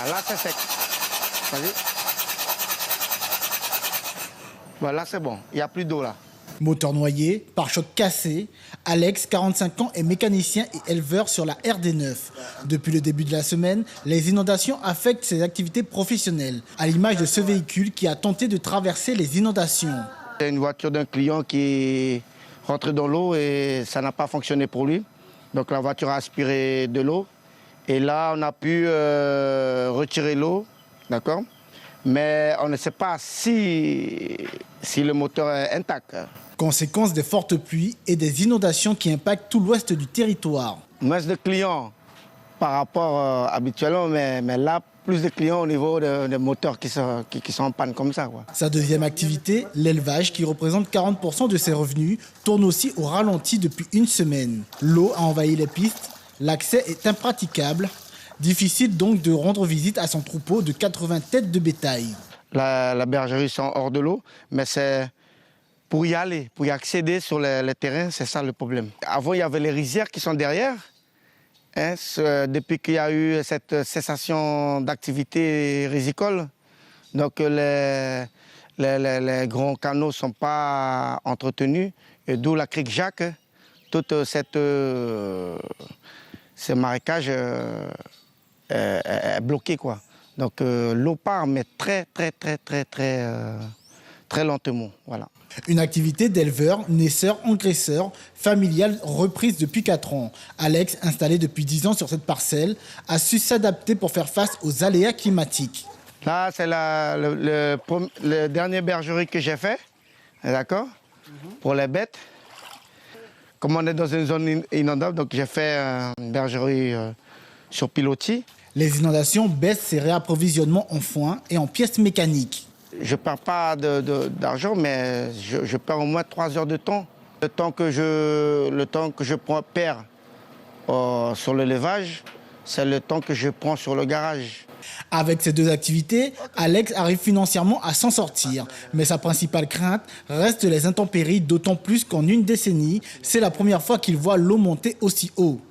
Ah, là, c'est sec. Vas-y. Voilà, c'est bon. Il n'y a plus d'eau là. Moteur noyé, pare-choc cassé, Alex, 45 ans, est mécanicien et éleveur sur la RD9. Depuis le début de la semaine, les inondations affectent ses activités professionnelles, à l'image de ce véhicule qui a tenté de traverser les inondations. C'est une voiture d'un client qui est rentré dans l'eau et ça n'a pas fonctionné pour lui. Donc la voiture a aspiré de l'eau. Et là, on a pu retirer l'eau, d'accord ? Mais on ne sait pas si le moteur est intact. Conséquence des fortes pluies et des inondations qui impactent tout l'ouest du territoire. Moins de clients par rapport habituellement, mais là, plus de clients au niveau des moteurs qui sont en panne comme ça, quoi. Sa deuxième activité, l'élevage, qui représente 40% de ses revenus, tourne aussi au ralenti depuis une semaine. L'eau a envahi les pistes, l'accès est impraticable. Difficile donc de rendre visite à son troupeau de 80 têtes de bétail. La bergerie sont hors de l'eau, mais c'est pour y aller, pour y accéder sur les terrains, c'est ça le problème. Avant, il y avait les rizières qui sont derrière. Hein, depuis qu'il y a eu cette cessation d'activité rizicole, donc les grands canaux ne sont pas entretenus, et d'où la crique Jacques, toute ces marécages est bloqué, quoi. Donc l'eau part, mais très lentement, voilà. Une activité d'éleveur, naisseur, engraisseur, familiale reprise depuis 4 ans. Alex, installé depuis 10 ans sur cette parcelle, a su s'adapter pour faire face aux aléas climatiques. Là, c'est le dernier bergerie que j'ai fait, d'accord, pour les bêtes. Comme on est dans une zone inondable, donc j'ai fait une bergerie sur pilotis. Les inondations baissent ses réapprovisionnements en foin et en pièces mécaniques. Je ne perds pas d'argent, mais je perds au moins 3 heures de temps. Le temps que je perds sur le levage, c'est le temps que je prends sur le garage. Avec ces deux activités, Alex arrive financièrement à s'en sortir. Mais sa principale crainte reste les intempéries, d'autant plus qu'en une décennie, c'est la première fois qu'il voit l'eau monter aussi haut.